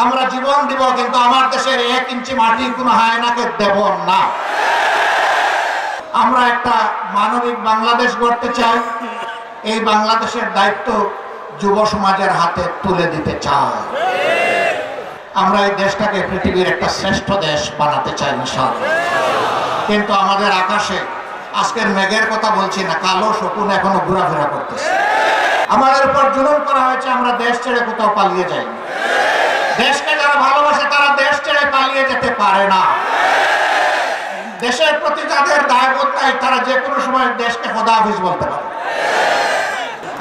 আমরা জীবন দিব, কিন্তু আমার দেশের 1 ইঞ্চি মাটি কোনো হায়নাকে দেব না। আমরা একটা মানবিক বাংলাদেশ গড়তে চাই। এই বাংলাদেশের দায়িত্ব যুব সমাজের হাতে তুলে দিতে চাই। আমরা এই দেশটাকে পৃথিবীর একটা শ্রেষ্ঠ দেশ বানাতে চাই ইনশাআল্লাহ। কিন্তু আমাদের আকাশে আজকের মেঘের কথা বলছি না, কালো শকুন এখনো ঘোরাফেরা করতেছে। আমাদের উপর জুলুম করা হয়েছে, আমরা দেশ ছেড়ে কোথাও পালিয়ে যাই। দেশকে যারা ভালোবাসে তারা দেশ ছেড়ে পালিয়ে যেতে পারে না। দেশের প্রতি যাদের দায়বোধ নাই তারা যে কোনো সময় দেশকে খোদা হাফেজ বলতে পারে।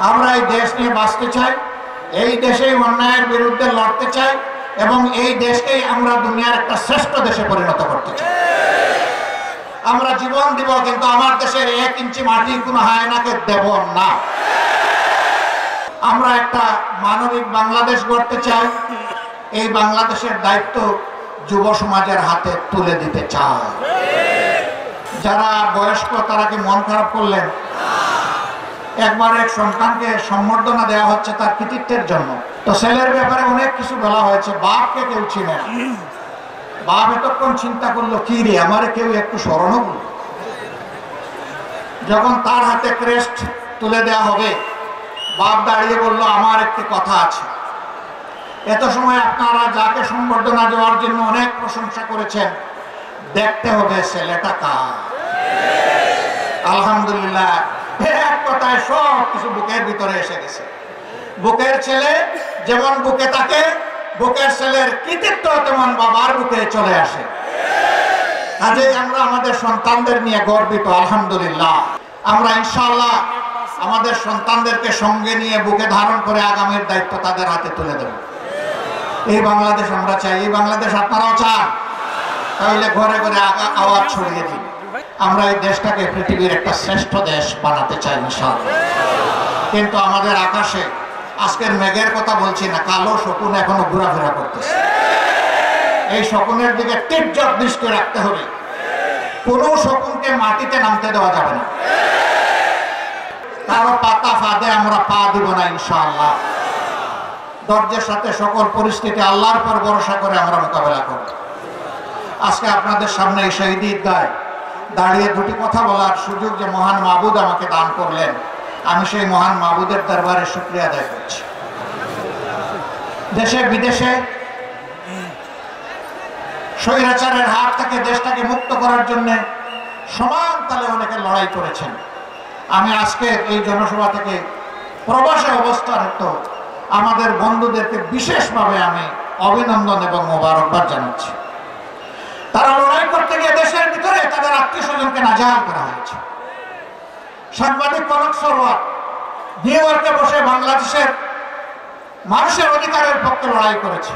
আমরা এই দেশ নিয়ে বাঁচতে চাই, এই দেশেই অন্যায়ের বিরুদ্ধে লড়তে চাই এবং এই দেশকেই আমরা দুনিয়ার একটা শ্রেষ্ঠ দেশে পরিণত করতে চাই। আমরা জীবন দিব, কিন্তু আমার দেশের 1 ইঞ্চি মাটি কোনো হায়নাকে দেব না। আমরা একটা মানবিক বাংলাদেশ গড়তে চাই। এই বাংলাদেশের দায়িত্ব যুব সমাজের হাতে তুলে দিতে চাই। যারা বয়স্ক তারা কি মন খারাপ করলেন? একবার এক সন্তানকে সম্বর্ধনা দেওয়া হচ্ছে তার কৃতিত্বের জন্য। তো ছেলের ব্যাপারে অনেক কিছু বলা হয়েছে, বাপকে কেউ চিনে না। বাপ এতক্ষণ চিন্তা করলো, কি রে আমারে কেউ একটু স্মরণও করল। যখন তার হাতে ক্রেস্ট তুলে দেওয়া হবে, বাপ দাঁড়িয়ে বলল, আমার একটি কথা আছে। এত সময় আপনারা যাকে সম্বর্ধনা দেওয়ার জন্য অনেক প্রশংসা করেছেন, দেখতে হবে ছেলেটা কার। আলহামদুলিল্লাহ, এক কথায় সব কিছু বুকের ভিতরে এসে গেছে। বুকের ছেলে যেমন বুকে থাকে, বুকের ছেলের কৃতিত্ব তেমন বাবার বুকে চলে আসে। কাজেই আমরা আমাদের সন্তানদের নিয়ে গর্বিত। আলহামদুলিল্লাহ, আমরা ইনশাআল্লাহ আমাদের সন্তানদেরকে সঙ্গে নিয়ে বুকে ধারণ করে আগামীর দায়িত্ব তাদের হাতে তুলে দেব। এই বাংলাদেশ আমরা চাই। এই বাংলাদেশ আপনারাও চান? তাহলে ঘরে ঘরে আওয়াজ ছড়িয়ে দিন। আমরা এই দেশটাকে পৃথিবীর একটা শ্রেষ্ঠ দেশ বানাতে চাই ইনশাআল্লাহ। কিন্তু আমাদের আকাশে আজকের মেঘের কথা বলছি না, কালো শকুন এখনো ঘোরাফেরা করতেছে। এই শকুনের দিকে তীর্যক দৃষ্টি রাখতে হবে। কোনো শকুনকে মাটিতে নামতে দেওয়া যাবে না। কারো পাতা ফাঁদে আমরা পা দিব না ইনশাআল্লাহ। ধৈর্যের সাথে সকল পরিস্থিতি আল্লাহর পর ভরসা করে আমরা মোকাবেলা করব। আজকে আপনাদের সামনে এই শহীদ ঈদগায় দাঁড়িয়ে দুটি কথা বলার সুযোগ যে মহান মাবুদ আমাকে দান করলেন, আমি সেই মহান মাবুদের দরবারে শুকরিয়া আদায় করছি। দেশে বিদেশে স্বৈরাচারের হাত থেকে দেশটাকে মুক্ত করার জন্য সমান তালে অনেকে লড়াই করেছেন। আমি আজকে এই জনসভা থেকে প্রবাসে অবস্থানরত আমাদের বন্ধুদেরকে বিশেষভাবে আমি অভিনন্দন এবং মোবারকবাদ জানাচ্ছি। তারা লড়াই করতে গিয়ে দেশের ভিতরে তাদের আত্মীয় স্বজনকে নাজাহাল করা হয়েছে। সাংবাদিক কনক সরোয়ার নিউ ইয়র্কে বসে বাংলাদেশের মানুষের অধিকারের পক্ষে লড়াই করেছে।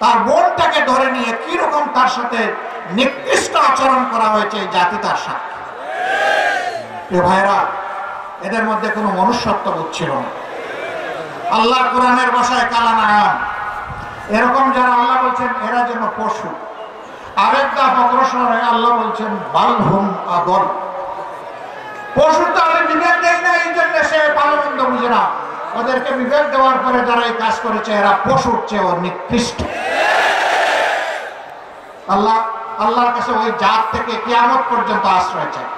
তার বোনটাকে ধরে নিয়ে কি রকম তার সাথে নিকৃষ্ট আচরণ করা হয়েছে এই জাতি তার সাথে। ভাইরা, এদের মধ্যে কোনো মনুষ্যত্ব বোধ ছিল না। আল্লাহ কোরআনের ভাষায় কালানায়াম, এরকম যারা আল্লাহ বলছেন এরা যেন পশু। আরেক দা অগ্রসর হয়ে আল্লাহ বলছেন বালহুম আদল। পশু তো আমি বিবেক দেই না, এই জন্য সে ভালো মন্দ বুঝে না। ওদেরকে বিবেক দেওয়ার পরে যারা এই কাজ করেছে এরা পশুর চেয়েও নিকৃষ্ট। আল্লাহর কাছে ওই জাত থেকে কিয়ামত পর্যন্ত আশ্রয় চাই।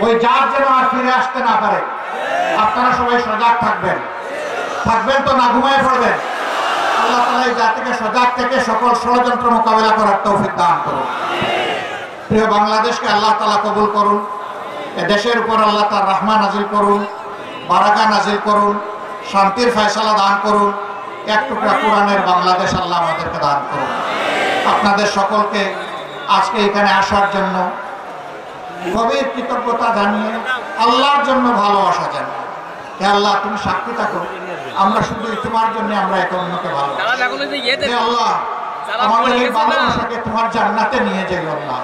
ওই জাত যেন আর ফিরে আসতে না পারে। আপনারা সবাই সজাগ থাকবেন তো না ঘুমায় পড়বেন? আল্লাহ তাআলা এই জাতিকে সজাগ থেকে সকল ষড়যন্ত্র মোকাবেলা করার তৌফিক দান করুন। প্রিয় বাংলাদেশকে আল্লাহ তাআলা কবুল করুন। এ দেশের উপর আল্লাহ তার রহমত নাজিল করুন, বারাকা নাজিল করুন, শান্তির ফয়সালা দান করুন। এক টুকরা কোরআনের বাংলাদেশ আল্লাহ আমাদেরকে দান করুন। আপনাদের সকলকে আজকে এখানে আসার জন্য গভীর কৃতজ্ঞতা জানিয়ে আল্লাহর জন্য ভালোবাসা জানিয়ে, হে আল্লাহ তুমি সাক্ষী থাকো, আমরা শুধু তোমার জন্য আমরা একে অন্যকে ভালোবাসি। হে আল্লাহ আমাদের এই ভালোবাসাকে তোমার জান্নাতে নিয়ে যাই আল্লাহ।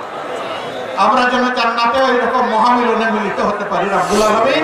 আমরা যেন জান্নাতেও এরকম মহামিলনে মিলিত হতে পারি। রব্বুল আলামিন।